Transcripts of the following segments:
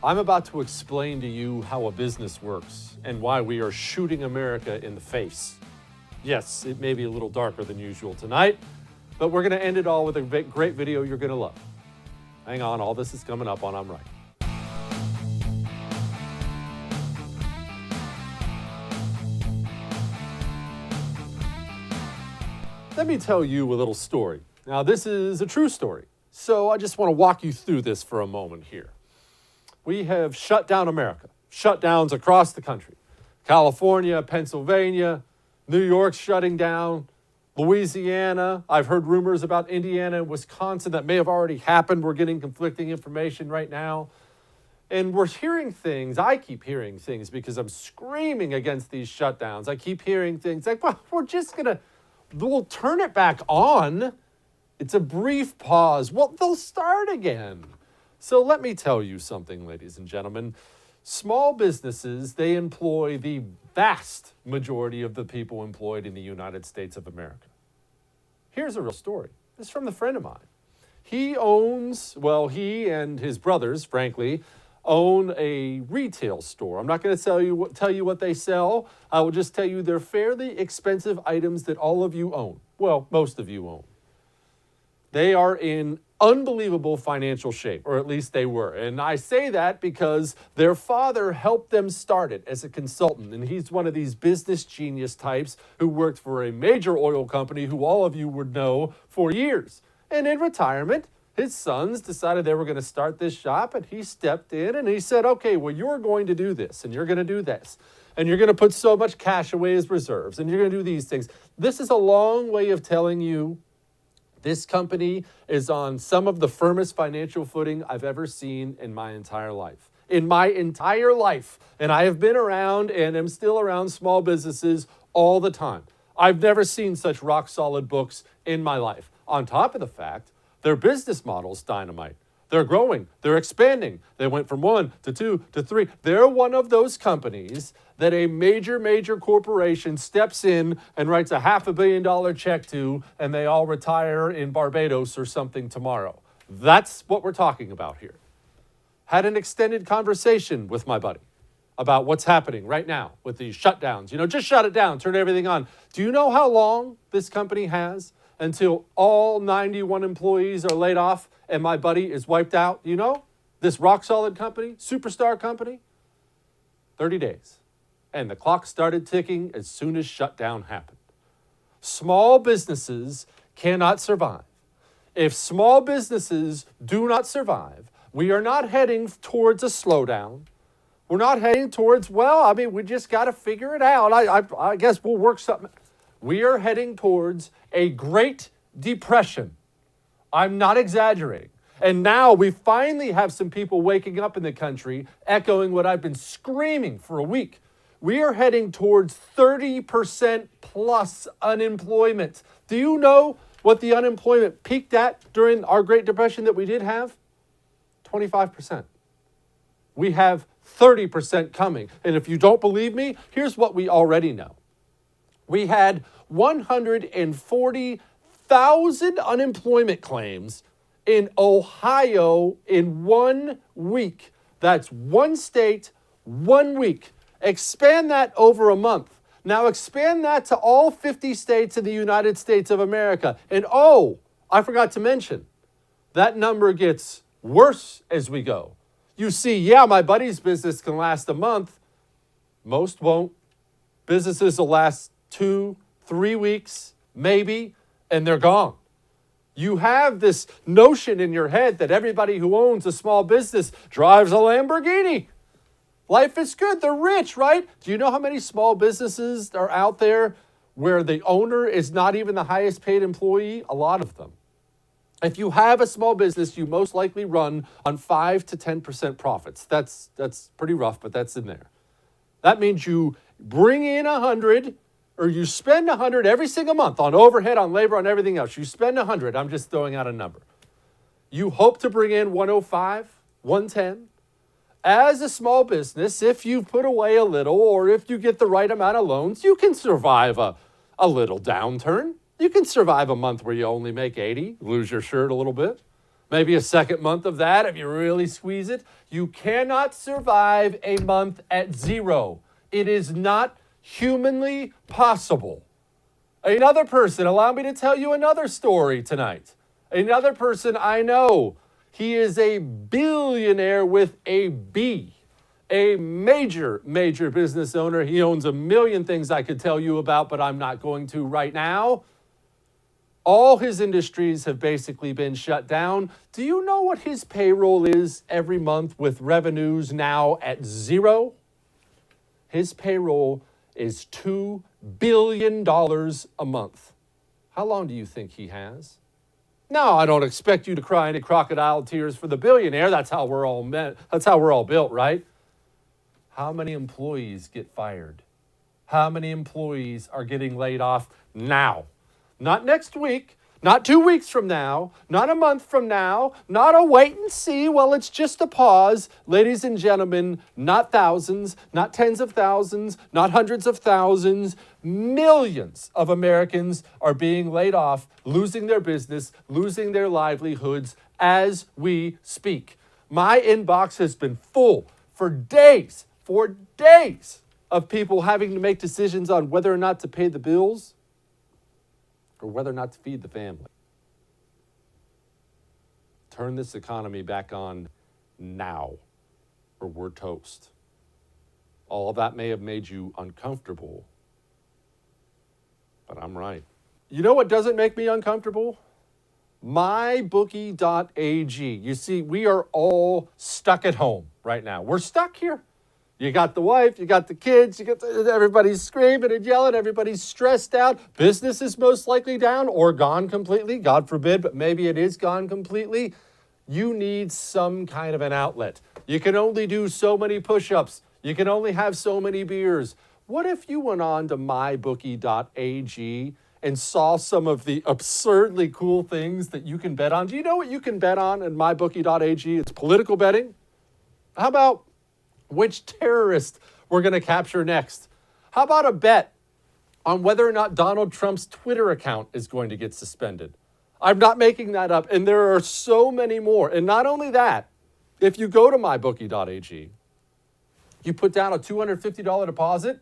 I'm about to explain to you how a business works and why we are shooting America in the face. Yes, it may be a little darker than usual tonight, but we're going to end it all with a great video you're going to love. Hang on, all this is coming up on I'm Right. Let me tell you a little story. Now, this is a true story, so I just want to walk you through this for a moment here. We have shut down America, shutdowns across the country. California, Pennsylvania, New York's shutting down, Louisiana. I've heard rumors about Indiana and Wisconsin that may have already happened. We're getting conflicting information right now. And we're hearing things, I keep hearing things because I'm screaming against these shutdowns. I keep hearing things like, well, we'll turn it back on. It's a brief pause. Well, they'll start again. So let me tell you something, ladies and gentlemen. Small businesses, they employ the vast majority of the people employed in the United States of America. Here's a real story. It's from a friend of mine. He and his brothers, frankly, own a retail store. I'm not going to tell you what they sell. I will just tell you they're fairly expensive items that all of you own. Well, most of you own. They are in unbelievable financial shape, or at least they were. And I say that because their father helped them start it as a consultant. And he's one of these business genius types who worked for a major oil company who all of you would know for years. And in retirement, his sons decided they were going to start this shop, and he stepped in and he said, okay, well, you're going to do this, and you're going to do this, and you're going to put so much cash away as reserves, and you're going to do these things. This is a long way of telling you this company is on some of the firmest financial footing I've ever seen in my entire life. In my entire life. And I have been around and am still around small businesses all the time. I've never seen such rock solid books in my life. On top of the fact, their business model's dynamite. They're growing. They're expanding. They went from 1 to 2 to 3. They're one of those companies that a major corporation steps in and writes a $500 million check to, and they all retire in Barbados or something tomorrow. That's what we're talking about here. Had an extended conversation with my buddy about what's happening right now with these shutdowns. Just shut it down, turn everything on. Do you know how long this company has until all 91 employees are laid off and my buddy is wiped out? This rock solid company, superstar company, 30 days. And the clock started ticking as soon as shutdown happened. Small businesses cannot survive. If small businesses do not survive, we are not heading towards a slowdown. We're not heading towards, we just got to figure it out. I guess we'll work something. We are heading towards a Great Depression. I'm not exaggerating. And now we finally have some people waking up in the country, echoing what I've been screaming for a week. We are heading towards 30% plus unemployment. Do you know what the unemployment peaked at during our Great Depression that we did have? 25%. We have 30% coming. And if you don't believe me, here's what we already know. We had 140,000 unemployment claims in Ohio in 1 week. That's one state, 1 week. Expand that over a month. Now expand that to all 50 states in the United States of America. And I forgot to mention, that number gets worse as we go. You see, my buddy's business can last a month. Most won't. Businesses will last 2-3 weeks, maybe, and they're gone. You have this notion in your head that everybody who owns a small business drives a Lamborghini. Life is good. They're rich, right? Do you know how many small businesses are out there where the owner is not even the highest paid employee? A lot of them. If you have a small business, you most likely run on 5 to 10% profits. That's pretty rough, but that's in there. That means you bring in 100 or you spend 100 every single month on overhead, on labor, on everything else. You spend 100. I'm just throwing out a number. You hope to bring in 105, 110. As a small business, if you put away a little or if you get the right amount of loans, you can survive a little downturn. You can survive a month where you only make 80, lose your shirt a little bit. maybe a second month of that if you really squeeze it. You cannot survive a month at zero. It is not humanly possible. Another person, allow me to tell you another story tonight. Another person I know, he is a billionaire with a B, a major, major business owner. He owns a million things I could tell you about, but I'm not going to right now. All his industries have basically been shut down. Do you know what his payroll is every month with revenues now at zero? His payroll is $2 billion a month. How long do you think he has? No, I don't expect you to cry any crocodile tears for the billionaire. That's how we're all built, right? How many employees get fired? How many employees are getting laid off now? Not next week, not 2 weeks from now, not a month from now, not a wait and see, well, it's just a pause. Ladies and gentlemen, not thousands, not tens of thousands, not hundreds of thousands, millions of Americans are being laid off, losing their business, losing their livelihoods as we speak. My inbox has been full for days of people having to make decisions on whether or not to pay the bills or whether or not to feed the family. Turn this economy back on now, or we're toast. All of that may have made you uncomfortable, but I'm right. You know what doesn't make me uncomfortable? MyBookie.ag. You see, we are all stuck at home right now. We're stuck here. You got the wife, you got the kids, everybody's screaming and yelling, everybody's stressed out. Business is most likely down or gone completely. God forbid, but maybe it is gone completely. You need some kind of an outlet. You can only do so many push-ups. You can only have so many beers. What if you went on to mybookie.ag and saw some of the absurdly cool things that you can bet on? Do you know what you can bet on at mybookie.ag? It's political betting. How about which terrorist we're going to capture next? How about a bet on whether or not Donald Trump's Twitter account is going to get suspended? I'm not making that up, and there are so many more. And not only that, if you go to mybookie.ag, you put down a $250 deposit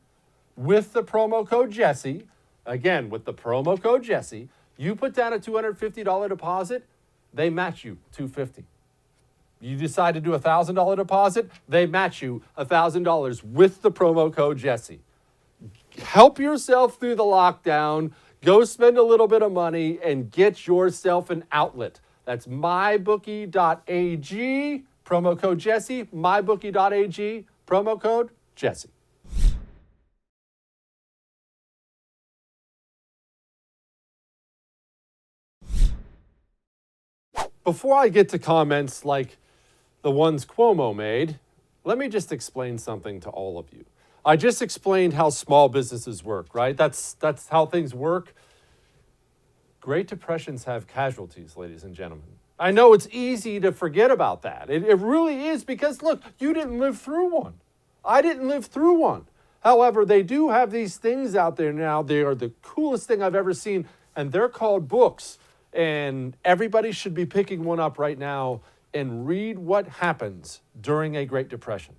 with the promo code Jesse. Again, with the promo code Jesse, you put down a $250 deposit, they match you $250. You decide to do a $1,000 deposit, they match you $1,000 with the promo code Jesse. Help yourself through the lockdown. Go spend a little bit of money and get yourself an outlet. That's mybookie.ag, promo code Jesse, mybookie.ag, promo code Jesse. Before I get to comments like the ones Cuomo made, let me just explain something to all of you. I just explained how small businesses work, right? That's how things work. Great Depressions have casualties, ladies and gentlemen. I know it's easy to forget about that. It really is because, look, you didn't live through one. I didn't live through one. However, they do have these things out there now. They are the coolest thing I've ever seen, and they're called books. And everybody should be picking one up right now and read what happens during a Great Depression.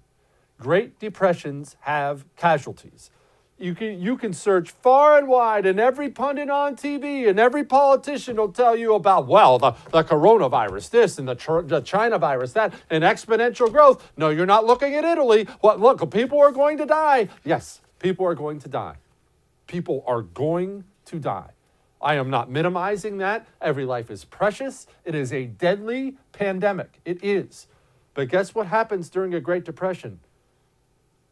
Great Depressions have casualties. You can search far and wide, and every pundit on TV and every politician will tell you about, well, the coronavirus, this, and the China virus, that, and exponential growth. No, you're not looking at Italy. What? Look, people are going to die. Yes, people are going to die. People are going to die. I am not minimizing that. Every life is precious. It is a deadly pandemic. It is. But guess what happens during a Great Depression?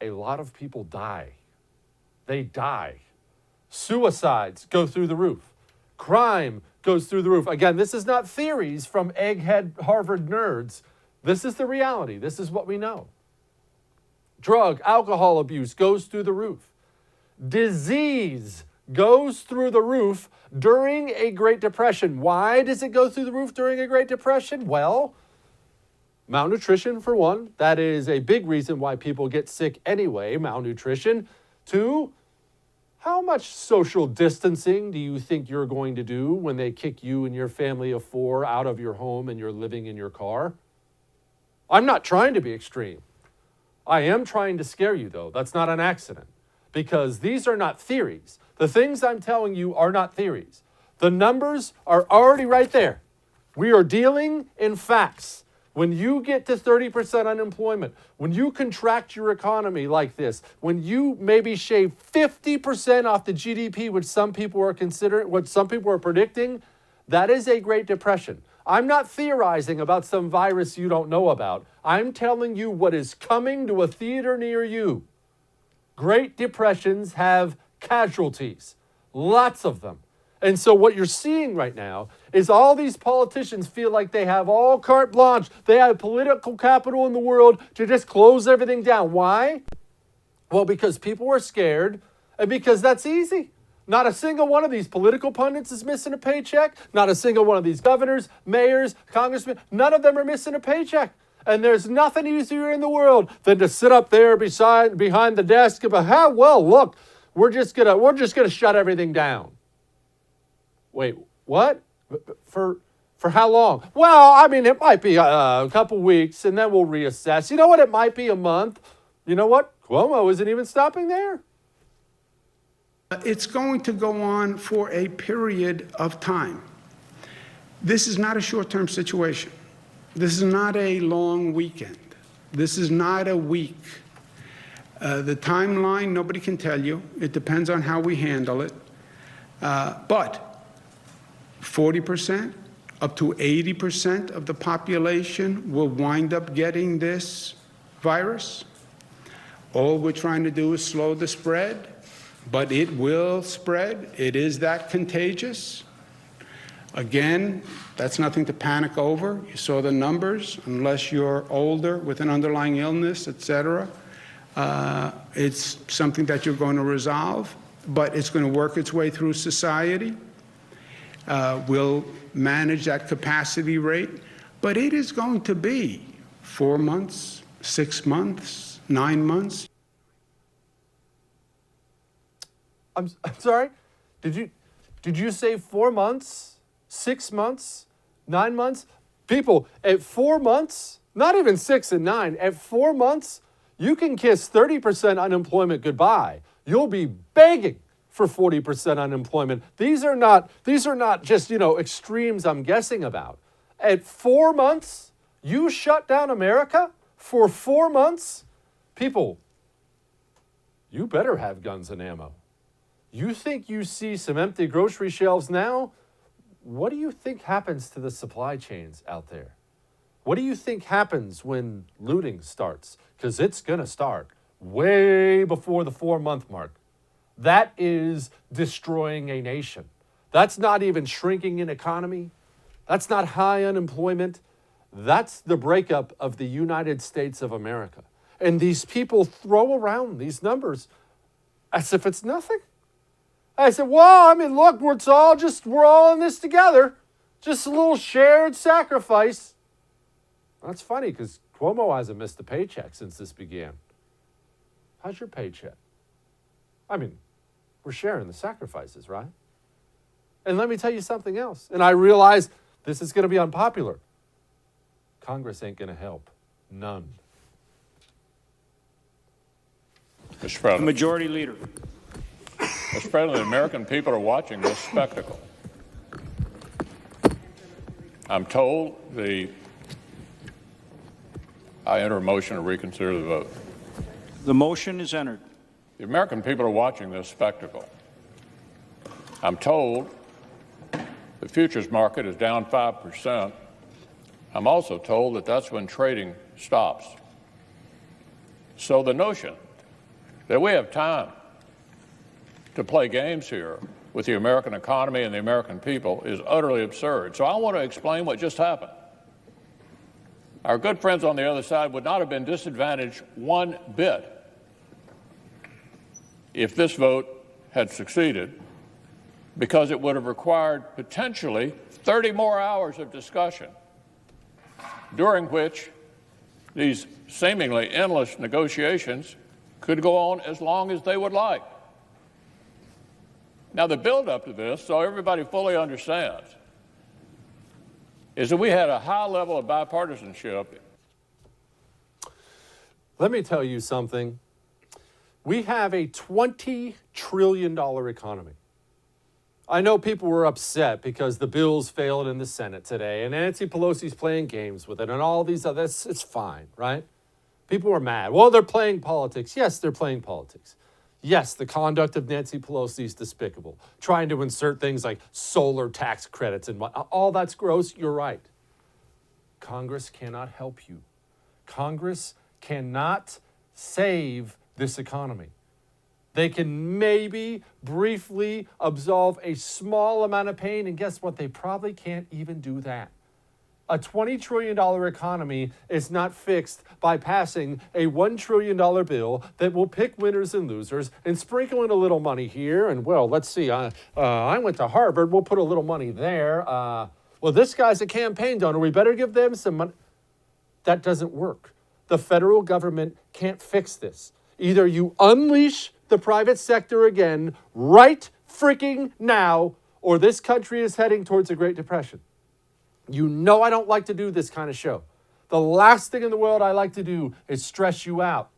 A lot of people die. They die. Suicides go through the roof. Crime goes through the roof. Again, this is not theories from egghead Harvard nerds. This is the reality. This is what we know. Drug, alcohol abuse goes through the roof. Disease goes through the roof during a Great Depression. Why does it go through the roof during a Great Depression? Well, malnutrition, for one. That is a big reason why people get sick anyway, malnutrition. 2, How much social distancing do you think you're going to do when they kick you and your family of 4 out of your home and you're living in your car? I'm not trying to be extreme. I am trying to scare you, though. That's not an accident, because these are not theories. The things I'm telling you are not theories. The numbers are already right there. We are dealing in facts. When you get to 30% unemployment, when you contract your economy like this, when you maybe shave 50% off the GDP, which some people are considering, what some people are predicting, that is a Great Depression. I'm not theorizing about some virus you don't know about. I'm telling you what is coming to a theater near you. Great Depressions have casualties, lots of them. And so what you're seeing right now is all these politicians feel like they have all carte blanche. They have political capital in the world to just close everything down. Why? Well, because people are scared and because that's easy. Not a single one of these political pundits is missing a paycheck. Not a single one of these governors, mayors, congressmen, none of them are missing a paycheck. And there's nothing easier in the world than to sit up there behind the desk and go, well, look, we're just gonna shut everything down. Wait, what? For how long? Well, I mean, it might be a couple weeks, and then we'll reassess. You know what? It might be a month. You know what? Cuomo isn't even stopping there. It's going to go on for a period of time. This is not a short-term situation. This is not a long weekend. This is not a week. The timeline, nobody can tell you. It depends on how we handle it. But 40%, up to 80% of the population will wind up getting this virus. All we're trying to do is slow the spread, but it will spread. It is that contagious. Again, that's nothing to panic over. You saw the numbers. Unless you're older with an underlying illness, et cetera, it's something that you're going to resolve, but it's going to work its way through society. We'll manage that capacity rate, but it is going to be 4 months, 6 months, 9 months. I'm sorry? Did you say 4 months, 6 months, 9 months? People, at 4 months, not even 6 and 9, at 4 months, you can kiss 30% unemployment goodbye. You'll be begging for 40% unemployment. These are not just, extremes I'm guessing about. At 4 months, you shut down America for 4 months? People, you better have guns and ammo. You think you see some empty grocery shelves now? What do you think happens to the supply chains out there? What do you think happens when looting starts? Because it's going to start way before the 4-month mark. That is destroying a nation. That's not even shrinking an economy. That's not high unemployment. That's the breakup of the United States of America. And these people throw around these numbers as if it's nothing. I said, well, I mean, look, we're all in this together. Just a little shared sacrifice. That's funny because Cuomo hasn't missed a paycheck since this began. How's your paycheck? I mean, we're sharing the sacrifices, right? And let me tell you something else. And I realize this is going to be unpopular. Congress ain't going to help. None. Mr. President. The Majority Leader. Mr. President, the American people are watching this spectacle. I'm told I enter a motion to reconsider the vote. The motion is entered. The American people are watching this spectacle. I'm told the futures market is down 5%. I'm also told that that's when trading stops. So the notion that we have time to play games here with the American economy and the American people is utterly absurd. So I want to explain what just happened. Our good friends on the other side would not have been disadvantaged one bit if this vote had succeeded, because it would have required potentially 30 more hours of discussion, during which these seemingly endless negotiations could go on as long as they would like. Now, the buildup to this, so everybody fully understands, is that we had a high level of bipartisanship. Let me tell you something. We have a $20 trillion economy. I know people were upset because the bills failed in the Senate today, and Nancy Pelosi's playing games with it, and all these others. It's fine, right? People were mad. Well, they're playing politics. Yes, they're playing politics. Yes, the conduct of Nancy Pelosi is despicable. Trying to insert things like solar tax credits and all that's gross. You're right. Congress cannot help you. Congress cannot save this economy. They can maybe briefly absolve a small amount of pain, and guess what? They probably can't even do that. A $20 trillion economy is not fixed by passing a $1 trillion bill that will pick winners and losers and sprinkle in a little money here. And, well, let's see, I went to Harvard. We'll put a little money there. Well, this guy's a campaign donor. We better give them some money. That doesn't work. The federal government can't fix this. Either you unleash the private sector again right freaking now, or this country is heading towards a Great Depression. You know I don't like to do this kind of show. The last thing in the world I like to do is stress you out,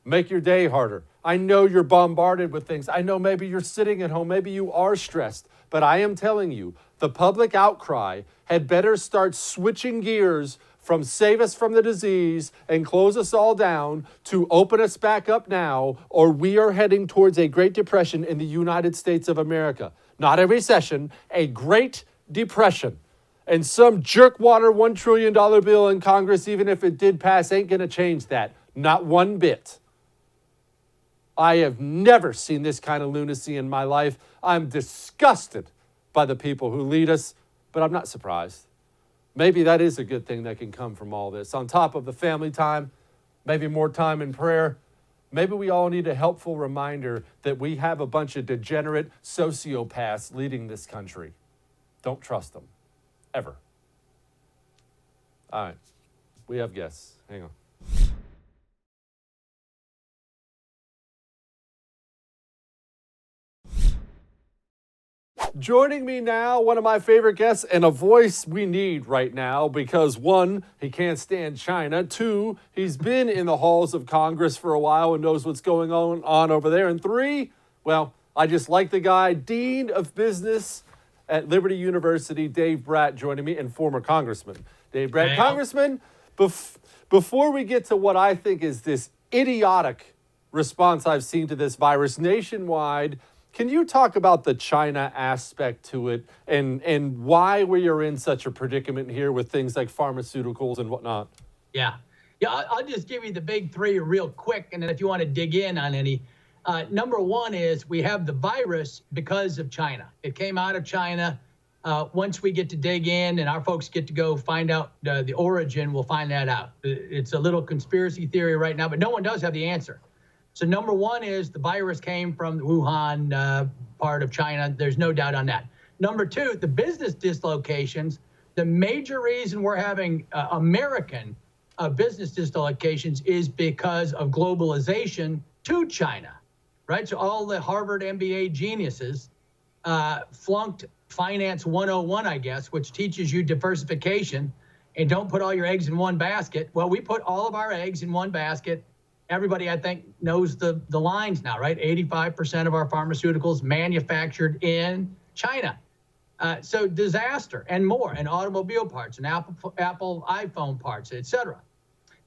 make your day harder. I know you're bombarded with things. I know maybe you're sitting at home. Maybe you are stressed. But I am telling you, the public outcry had better start switching gears from save us from the disease and close us all down to open us back up now, or we are heading towards a Great Depression in the United States of America. Not a recession, a Great Depression. And some jerkwater $1 trillion bill in Congress, even if it did pass, ain't going to change that. Not one bit. I have never seen this kind of lunacy in my life. I'm disgusted by the people who lead us, but I'm not surprised. Maybe that is a good thing that can come from all this. On top of the family time, maybe more time in prayer, maybe we all need a helpful reminder that we have a bunch of degenerate sociopaths leading this country. Don't trust them. Ever. All right. We have guests. Hang on. Joining me now, one of my favorite guests and a voice we need right now because, one, he can't stand China. Two, he's been in the halls of Congress for a while and knows what's going on over there. And three, well, I just like the guy, Dean of Business at Liberty University, Dave Bratt, joining me, and former Congressman. Dave Bratt. Congressman, before we get to what I think is this idiotic response I've seen to this virus nationwide, can you talk about the China aspect to it and why we are in such a predicament here with things like pharmaceuticals and whatnot? Yeah, I'll just give you the big three real quick, and then if you want to dig in on any. Number one is we have the virus because of China. It came out of China. Once we get to dig in and our folks get to go find out the origin, we'll find that out. It's a little conspiracy theory right now, but no one does have the answer. So number one is the virus came from the Wuhan part of China. There's no doubt on that. Number two, the business dislocations. The major reason we're having American business dislocations is because of globalization to China, right? So all the Harvard MBA geniuses flunked Finance 101, I guess, which teaches you diversification and don't put all your eggs in one basket. Well, we put all of our eggs in one basket. Everybody, I think, knows the lines now, right? 85% of our pharmaceuticals manufactured in China. So disaster and more, and automobile parts and Apple iPhone parts, et cetera.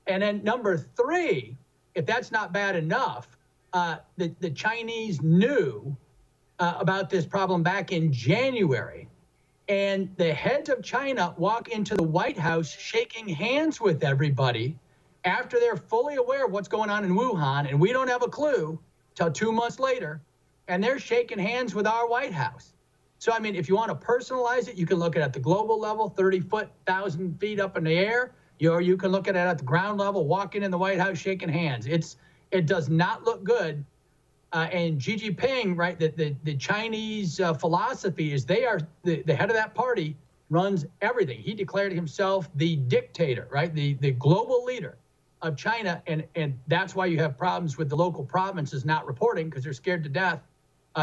And then number three, if that's not bad enough, the Chinese knew about this problem back in January. And the heads of China walk into the White House shaking hands with everybody after they're fully aware of what's going on in Wuhan, and we don't have a clue till 2 months later, and they're shaking hands with our White House. So, I mean, if you want to personalize it, you can look at it at the global level, 30 foot, 1,000 feet up in the air, or you can look at it at the ground level, walking in the White House, shaking hands. It does not look good. And Xi Jinping, right, the Chinese philosophy is they are, the head of that party runs everything. He declared himself the dictator, right, the global leader of China, and that's why you have problems with the local provinces not reporting because they're scared to death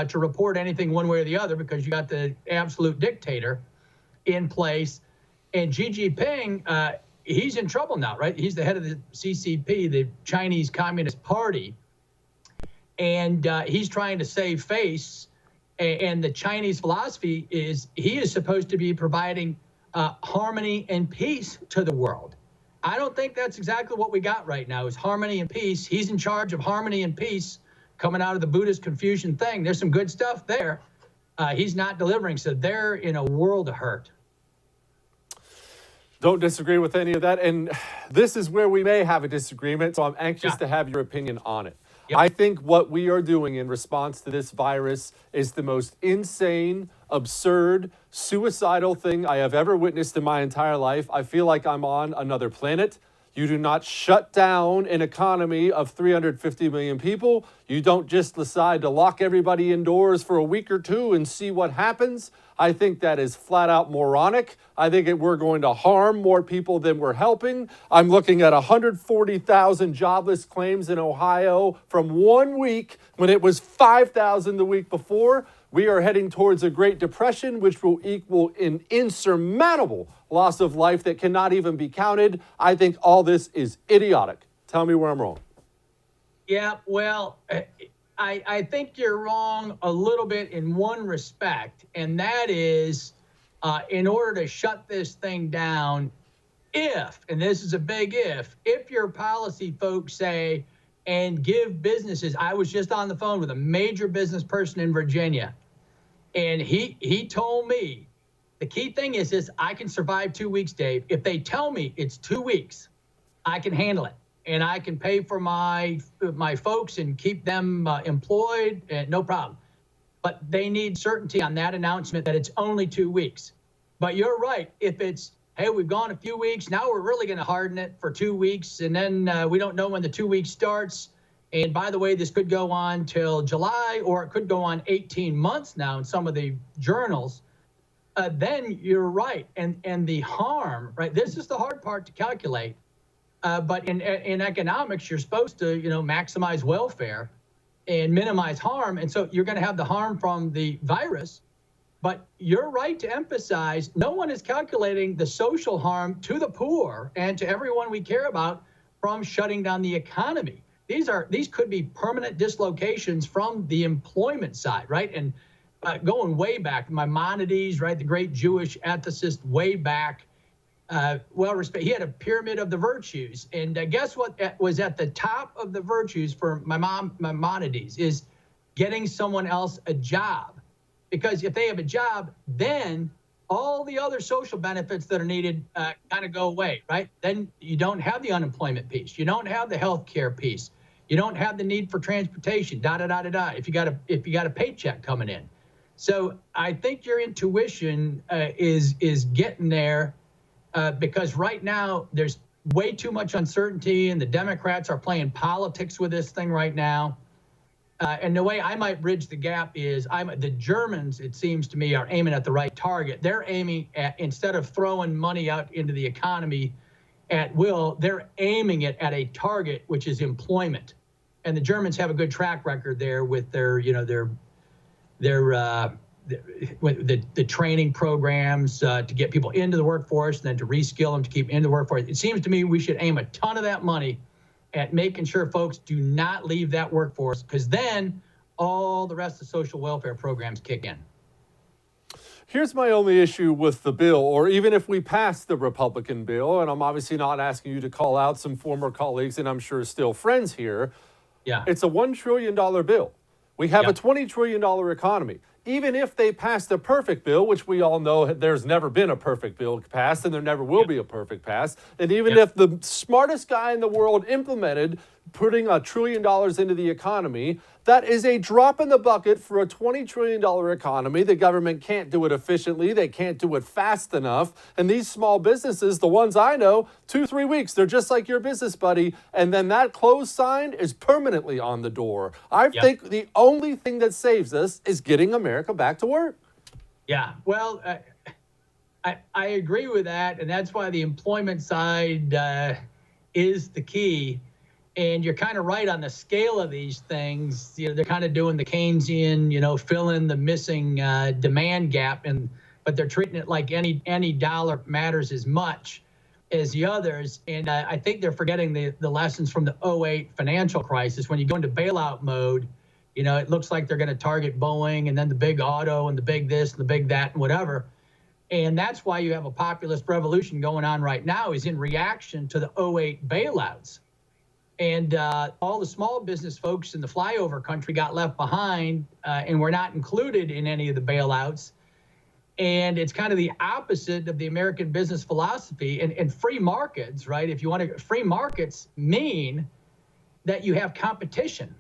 to report anything one way or the other because you got the absolute dictator in place. And Xi Jinping, he's in trouble now, right? He's the head of the CCP, the Chinese Communist Party. And he's trying to save face. And the Chinese philosophy is he is supposed to be providing harmony and peace to the world. I don't think that's exactly what we got right now is harmony and peace. He's in charge of harmony and peace coming out of the Buddhist Confucian thing. There's some good stuff there. He's not delivering, so they're in a world of hurt. Don't disagree with any of that. And this is where we may have a disagreement, so I'm anxious to have your opinion on it. Yep. I think what we are doing in response to this virus is the most insane, absurd, suicidal thing I have ever witnessed in my entire life. I feel like I'm on another planet. You do not shut down an economy of 350 million people. You don't just decide to lock everybody indoors for a week or two and see what happens. I think that is flat out moronic. I think we're going to harm more people than we're helping. I'm looking at 140,000 jobless claims in Ohio from 1 week when it was 5,000 the week before. We are heading towards a Great Depression, which will equal an insurmountable loss of life that cannot even be counted. I think all this is idiotic. Tell me where I'm wrong. Yeah, well, I think you're wrong a little bit in one respect, and that is in order to shut this thing down, if, and this is a big if your policy folks say, and give businesses, I was just on the phone with a major business person in Virginia, and he told me, the key thing is this, I can survive 2 weeks, Dave. If they tell me it's 2 weeks, I can handle it. And I can pay for my folks and keep them employed, no problem. But they need certainty on that announcement that it's only 2 weeks. But you're right. If it's, hey, we've gone a few weeks, now we're really going to harden it for 2 weeks, and then we don't know when the 2 weeks starts. And by the way, this could go on till July, or it could go on 18 months now in some of the journals. Then you're right. And the harm, right? This is the hard part to calculate. But in economics, you're supposed to, maximize welfare and minimize harm. And so you're going to have the harm from the virus. But you're right to emphasize no one is calculating the social harm to the poor and to everyone we care about from shutting down the economy. These could be permanent dislocations from the employment side, right? And going way back, Maimonides, right, the great Jewish ethicist way back, he had a pyramid of the virtues. And guess what was at the top of the virtues for Maimonides is getting someone else a job. Because if they have a job, then all the other social benefits that are needed kind of go away, right? Then you don't have the unemployment piece. You don't have the health care piece. You don't have the need for transportation, if you got a paycheck coming in. So I think your intuition is getting there. Because right now there's way too much uncertainty, and the Democrats are playing politics with this thing right now. And the way I might bridge the gap is the Germans, it seems to me, are aiming at the right target. They're aiming at, instead of throwing money out into the economy at will, they're aiming it at a target, which is employment. And the Germans have a good track record there with their training programs to get people into the workforce and then to reskill them to keep into the workforce. It seems to me we should aim a ton of that money at making sure folks do not leave that workforce, because then all the rest of social welfare programs kick in. Here's my only issue with the bill, or even if we pass the Republican bill, and I'm obviously not asking you to call out some former colleagues and I'm sure still friends here. Yeah. It's a $1 trillion bill. We have a $20 trillion economy. Even if they passed a perfect bill, which we all know there's never been a perfect bill passed and there never will be a perfect pass, and even if the smartest guy in the world implemented putting $1 trillion into the economy, that is a drop in the bucket for a $20 trillion economy. The government can't do it efficiently. They can't do it fast enough. And these small businesses, the ones I know, 2-3 weeks, they're just like your business buddy. And then that close sign is permanently on the door. I think the only thing that saves us is getting America back to work. Yeah, well, I agree with that. And that's why the employment side is the key. And you're kind of right on the scale of these things. They're kind of doing the Keynesian, fill in the missing demand gap, but they're treating it like any dollar matters as much as the others. And I think they're forgetting the lessons from the '08 financial crisis. When you go into bailout mode, it looks like they're going to target Boeing and then the big auto and the big this and the big that and whatever. And that's why you have a populist revolution going on right now, is in reaction to the '08 bailouts. And all the small business folks in the flyover country got left behind and were not included in any of the bailouts. And it's kind of the opposite of the American business philosophy and free markets, right? If you want to, free markets mean that you have competition,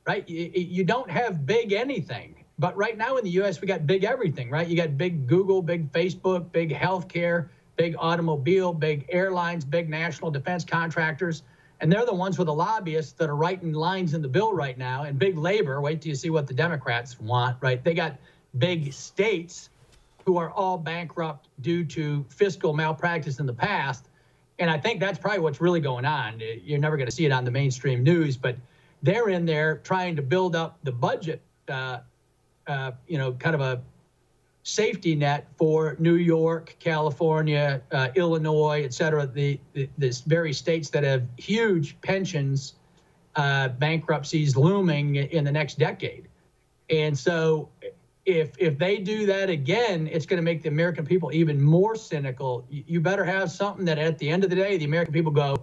right? You don't have big anything. But right now in the U.S., we got big everything, right? You got big Google, big Facebook, big healthcare, big automobile, big airlines, big national defense contractors. And they're the ones with the lobbyists that are writing lines in the bill right now. And big labor, wait till you see what the Democrats want, right? They got big states who are all bankrupt due to fiscal malpractice in the past. And I think that's probably what's really going on. You're never going to see it on the mainstream news, but they're in there trying to build up the budget, kind of a safety net for New York, California, Illinois, et cetera, the very states that have huge pensions bankruptcies looming in the next decade. And so if they do that again, it's going to make the American people even more cynical. You better have something that at the end of the day, the American people go,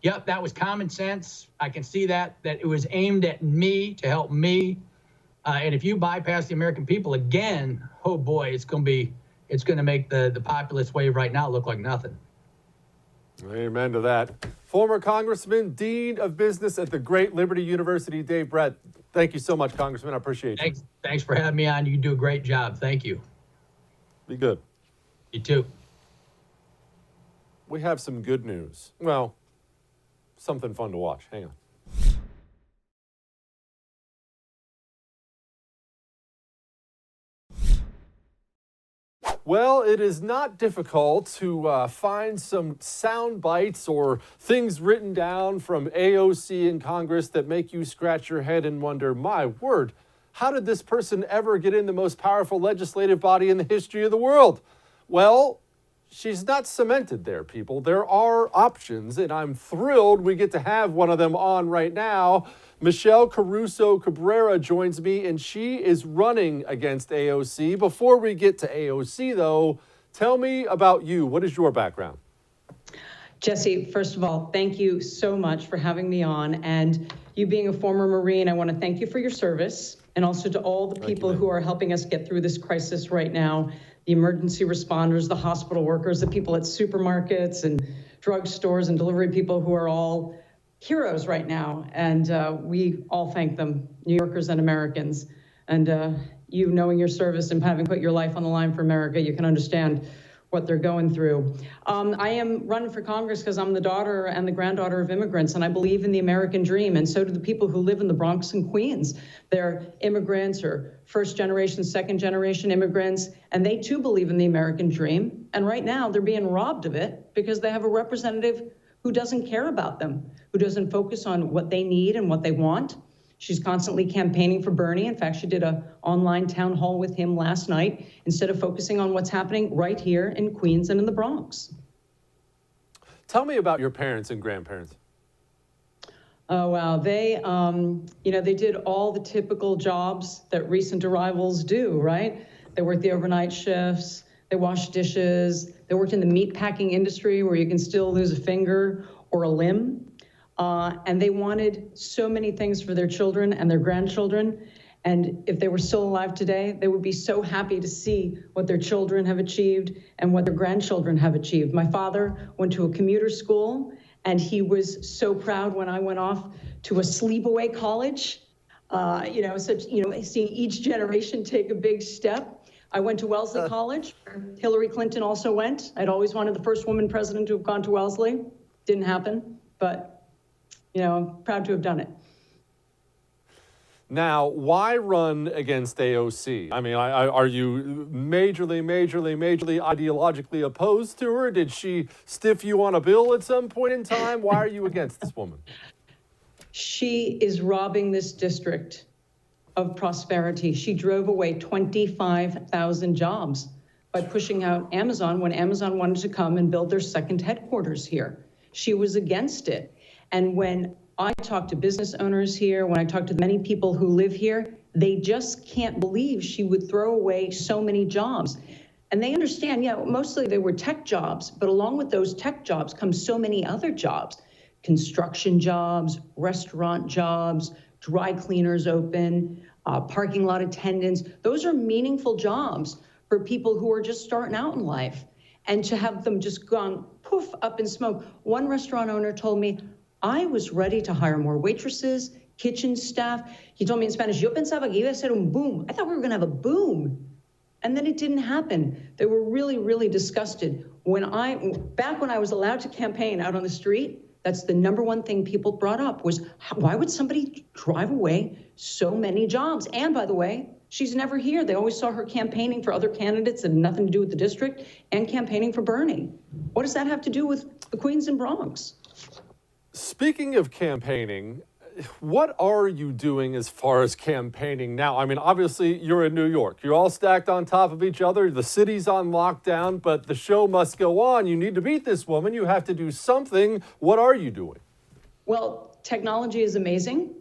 yep, that was common sense. I can see that it was aimed at me to help me. And if you bypass the American people again, oh boy, it's going to make the populist wave right now look like nothing. Amen to that. Former Congressman, Dean of Business at the Great Liberty University, Dave Brett. Thank you so much, Congressman. I appreciate you. Thanks for having me on. You do a great job. Thank you. Be good. You too. We have some good news. Well, something fun to watch. Hang on. Well, it is not difficult to find some sound bites or things written down from AOC in Congress that make you scratch your head and wonder, my word, how did this person ever get in the most powerful legislative body in the history of the world? Well, she's not cemented there, people. There are options, and I'm thrilled we get to have one of them on right now. Michelle Caruso Cabrera joins me, and she is running against AOC. Before we get to AOC, though, tell me about you. What is your background? Jesse, first of all, thank you so much for having me on. And you being a former Marine, I want to thank you for your service, and also to all the people who are helping us get through this crisis right now. The emergency responders, the hospital workers, the people at supermarkets and drugstores and delivery people who are all heroes right now. And we all thank them, New Yorkers and Americans. And you knowing your service and having put your life on the line for America, you can understand what they're going through. I am running for Congress because I'm the daughter and the granddaughter of immigrants, and I believe in the American dream, and so do the people who live in the Bronx and Queens. They're immigrants or first generation, second generation immigrants, and they too believe in the American dream. And right now they're being robbed of it because they have a representative who doesn't care about them, who doesn't focus on what they need and what they want. She's constantly campaigning for Bernie. In fact, she did an online town hall with him last night instead of focusing on what's happening right here in Queens and in the Bronx. Tell me about your parents and grandparents. Oh, wow. They did all the typical jobs that recent arrivals do, right? They worked the overnight shifts, they washed dishes, they worked in the meat packing industry where you can still lose a finger or a limb. And they wanted so many things for their children and their grandchildren. And if they were still alive today, they would be so happy to see what their children have achieved and what their grandchildren have achieved. My father went to a commuter school, and he was so proud when I went off to a sleepaway college. Seeing each generation take a big step. I went to Wellesley College, where Hillary Clinton also went. I'd always wanted the first woman president to have gone to Wellesley. Didn't happen, but I'm proud to have done it. Now, why run against AOC? I mean, are you majorly ideologically opposed to her? Did she stiff you on a bill at some point in time? Why are you against this woman? She is robbing this district of prosperity. She drove away 25,000 jobs by pushing out Amazon when Amazon wanted to come and build their second headquarters here. She was against it. And when I talk to business owners here, when I talk to many people who live here, they just can't believe she would throw away so many jobs. And they understand, yeah, mostly they were tech jobs, but along with those tech jobs come so many other jobs: construction jobs, restaurant jobs, dry cleaners open, parking lot attendants. Those are meaningful jobs for people who are just starting out in life. And to have them just gone poof up in smoke. One restaurant owner told me, I was ready to hire more waitresses, kitchen staff. He told me in Spanish, yo pensaba que iba a ser un boom. I thought we were gonna have a boom. And then it didn't happen. They were really, really disgusted. Back when I was allowed to campaign out on the street, that's the number one thing people brought up was, why would somebody drive away so many jobs? And by the way, she's never here. They always saw her campaigning for other candidates that had nothing to do with the district and campaigning for Bernie. What does that have to do with the Queens and Bronx? Speaking of campaigning, what are you doing as far as campaigning now? I mean, obviously, you're in New York. You're all stacked on top of each other. The city's on lockdown, but the show must go on. You need to beat this woman. You have to do something. What are you doing? Well, technology is amazing.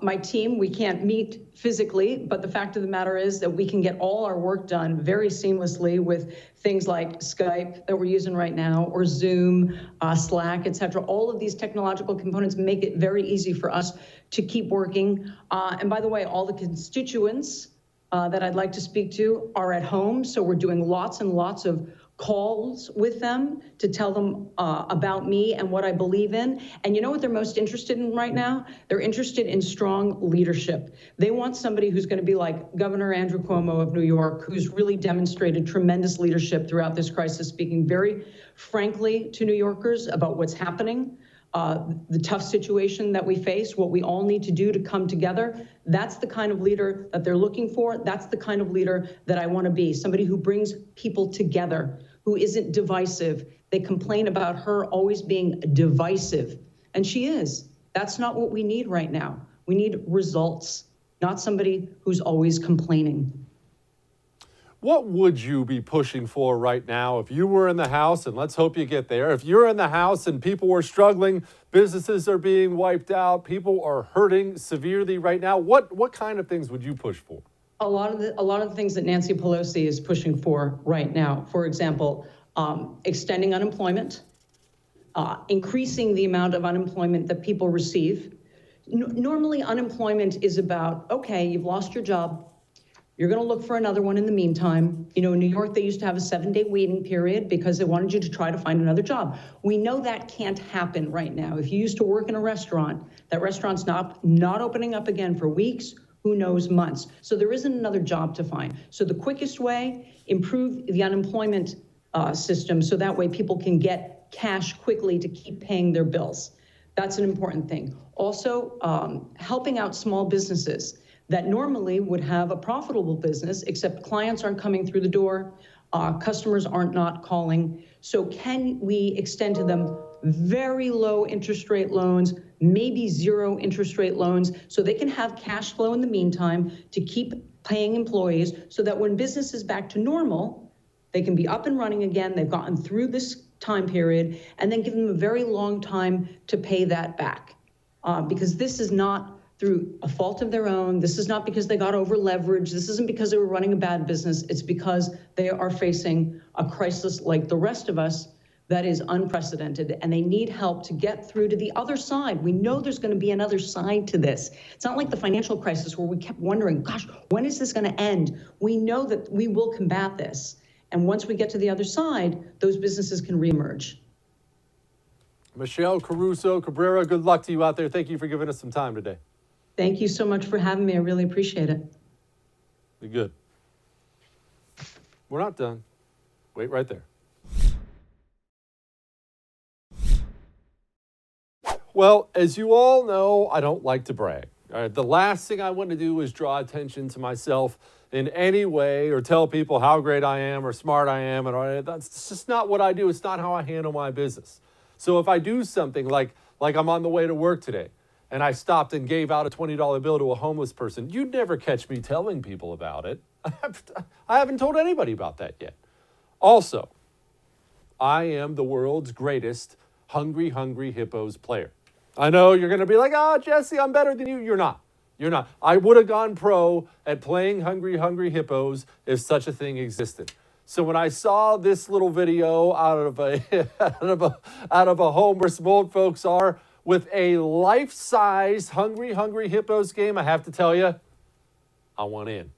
My team, we can't meet physically, but the fact of the matter is that we can get all our work done very seamlessly with things like Skype that we're using right now, or Zoom, Slack, et cetera. All of these technological components make it very easy for us to keep working. And by the way, all the constituents that I'd like to speak to are at home, so we're doing lots and lots of calls with them to tell them about me and what I believe in. And you know what they're most interested in right now? They're interested in strong leadership. They want somebody who's going to be like Governor Andrew Cuomo of New York, who's really demonstrated tremendous leadership throughout this crisis, speaking very frankly to New Yorkers about what's happening, the tough situation that we face, what we all need to do to come together. That's the kind of leader that they're looking for. That's the kind of leader that I want to be, somebody who brings people together, who isn't divisive. They complain about her always being divisive, and she is. That's not what we need right now. We need results, not somebody who's always complaining. What would you be pushing for right now if you were in the House, and let's hope you get there, if you're in the House and people were struggling, businesses are being wiped out, people are hurting severely right now, what kind of things would you push for? A lot of the things that Nancy Pelosi is pushing for right now, for example, extending unemployment, increasing the amount of unemployment that people receive. Normally, unemployment is about, okay, you've lost your job. You're going to look for another one in the meantime. You know, in New York, they used to have a 7-day waiting period because they wanted you to try to find another job. We know that can't happen right now. If you used to work in a restaurant, that restaurant's not opening up again for weeks, who knows, months. So there isn't another job to find. So the quickest way, improve the unemployment system so that way people can get cash quickly to keep paying their bills. That's an important thing. Also, helping out small businesses that normally would have a profitable business, except clients aren't coming through the door, customers aren't not calling. So can we extend to them very low interest rate loans, maybe zero interest rate loans, so they can have cash flow in the meantime to keep paying employees so that when business is back to normal, they can be up and running again, they've gotten through this time period, and then give them a very long time to pay that back. Because this is not through a fault of their own. This is not because they got over leveraged. This isn't because they were running a bad business. It's because they are facing a crisis like the rest of us that is unprecedented, and they need help to get through to the other side. We know there's going to be another side to this. It's not like the financial crisis where we kept wondering, gosh, when is this going to end? We know that we will combat this. And once we get to the other side, those businesses can reemerge. Michelle Caruso Cabrera, good luck to you out there. Thank you for giving us some time today. Thank you so much for having me. I really appreciate it. You're good. We're not done. Wait right there. Well, as you all know, I don't like to brag. All right, the last thing I want to do is draw attention to myself in any way or tell people how great I am or smart I am. And that's just not what I do. It's not how I handle my business. So if I do something like I'm on the way to work today and I stopped and gave out a $20 bill to a homeless person, you'd never catch me telling people about it. I haven't told anybody about that yet. Also, I am the world's greatest Hungry Hungry Hippos player. I know you're going to be like, Jesse, I'm better than you. You're not. You're not. I would have gone pro at playing Hungry Hungry Hippos if such a thing existed. So when I saw this little video out of a home where some old folks are with a life-size Hungry Hungry Hippos game, I have to tell you, I want in.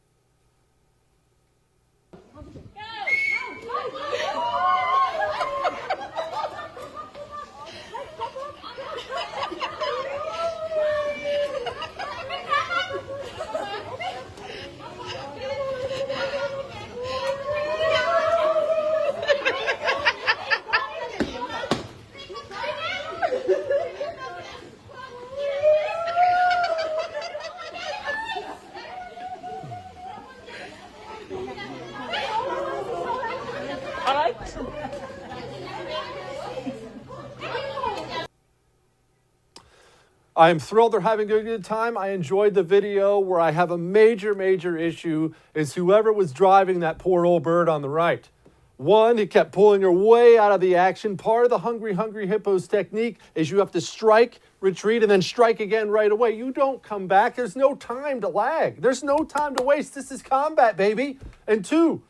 I am thrilled they're having a good time. I enjoyed the video. Where I have a major issue is whoever was driving that poor old bird on the right. One, he kept pulling her way out of the action. Part of the Hungry Hungry Hippos technique is you have to strike, retreat, and then strike again right away. You don't come back. There's no time to lag. There's no time to waste. This is combat, baby. And two,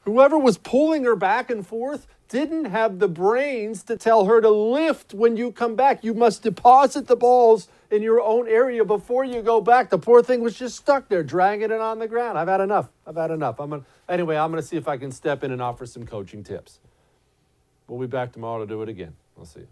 whoever was pulling her back and forth didn't have the brains to tell her to lift when you come back. You must deposit the balls in your own area before you go back. The poor thing was just stuck there, dragging it on the ground. I've had enough. Anyway, I'm going to see if I can step in and offer some coaching tips. We'll be back tomorrow to do it again. I'll see you.